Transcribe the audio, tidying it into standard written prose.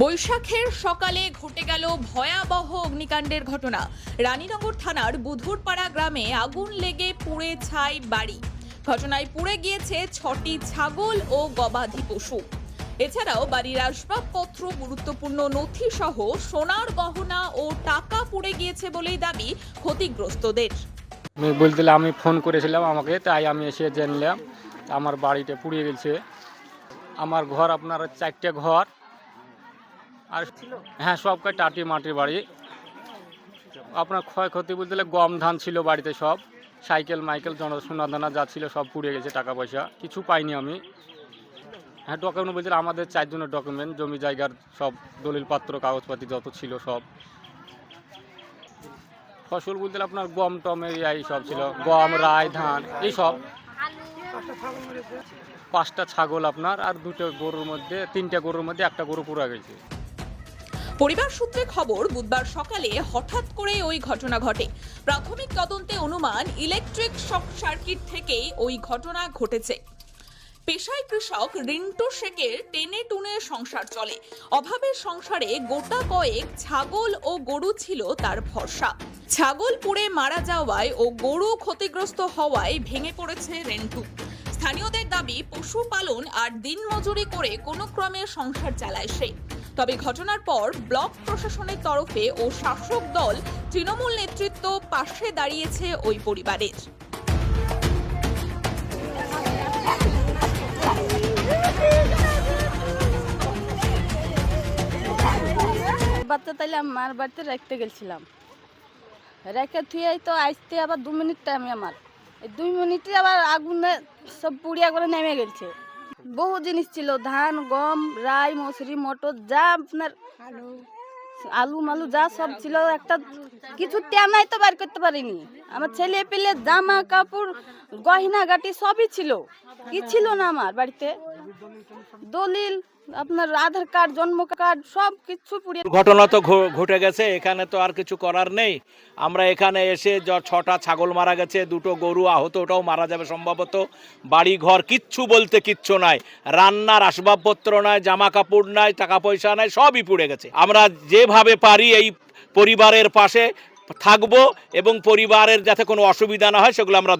বৈশাখের সকালে ঘটে গেল ভয়াবহ অগ্নিকাণ্ডের ঘটনা। রানীনগর থানার বুধুরপাড়া গ্রামে আগুন লেগে পুড়ে ছাই বাড়ি। ঘটনায় পুড়ে গিয়েছে 6টি ছাগল ও গবাদি পশু। এছাড়াও বাড়ির আসবাবপত্র, গুরুত্বপূর্ণ নথি সহ সোনার গহনা ও টাকা পুড়ে গিয়েছে বলেই দাবি ক্ষতিগ্রস্তদের। আমি ফোন করেছিলাম আমাকে, তাই আমি এসে জানলাম আমার বাড়িতে পুড়িয়ে গেছে। আমার ঘর আপনার 4টে ঘর, আর হ্যাঁ সবটাই টাটি মাটির বাড়ি। আপনার ক্ষয়ক্ষতি বলতে গেলে গম ধান ছিল বাড়িতে, সব সাইকেল মাইকেল সোনা দানা যা ছিল সব পুড়ে গেছে, টাকা পয়সা কিছু পাইনি আমি। হ্যাঁ ডকুমেন্ট বলতে আমাদের 4 জনের ডকুমেন্ট, জমি জায়গার সব দলিলপত্র কাগজপাতি যত ছিল সব। ফসল বলতে আপনার গম টম এই সব ছিল, গম রায় ধান এইসব। 5টা ছাগল আপনার, আর 2টো গরুর মধ্যে 3টে গরুর মধ্যে একটা গরু পুড়ে গেছে। পরিবার সূত্রে খবর, বুধবার সকালে হঠাৎ করে ওই ঘটনা ঘটে। প্রাথমিক তদন্তে অনুমান ইলেকট্রিক শর্ট সার্কিট থেকেই ওই ঘটনা ঘটেছে। পেশায় কৃষক রিন্টু শেখের টেনে টুনে সংসার চলে। অভাবের সংসারে গোটা কয়েক ছাগল ও গরু ছিল তার ভরসা। ছাগল পুড়ে মারা যাওয়ায় ও গরু ক্ষতিগ্রস্ত হওয়ায় ভেঙে পড়েছে রিন্টু। স্থানীয়দের দাবি, পশুপালন আর দিনমজুরি করে কোনো ক্রমে সংসার চালায় সে। তবে ঘটনার পর ব্লক প্রশাসনের তরফে ও শাসক দল তৃণমূল নেতৃত্ব পাশে দাঁড়িয়েছে ওই পরিবারের। বাচ্চা তাইলে আমার বাড়িতে রাখতে গেছিলাম, রেখে থুয়ে তো আসতে আবার 2 মিনিট টাইম আমার। এই 2 মিনিটে আবার আগুনে সব পুড়িয়া করে নেমে গেছে। বহু জিনিস ছিল, ধান গম রাই মসুরি মটর যা আপনার আলু মালু যা সব ছিল, একটা কিছু তেনাই তো বার করতে পারিনি। আমার ছেলে পেলে জামা কাপড় গয়না গাটি সবই ছিল, কি ছিল না আমার বাড়িতে। দলিল আপনার আধার কার্ড জন্ম কার্ড সব কিছু পুড়িয়ে। ঘটনা তো ঘটে গেছে, এখানে তো আর কিছু করার নেই। আমরা এখানে এসে 6টা ছাগল মারা গেছে, 2টো গরু আহত, ওটাও মারা যাবে সম্ভবত। বাড়ি ঘর কিচ্ছু বলতে কিচ্ছু নাই, রান্নার আসবাবপত্র নাই, জামা কাপড় নাই, টাকা পয়সা নাই, সবই পুড়ে গেছে। আমরা যেভাবে পারি এই পরিবারের পাশে থাকবো এবং পরিবারের যাতে কোনো অসুবিধা না হয় সেগুলো আমরা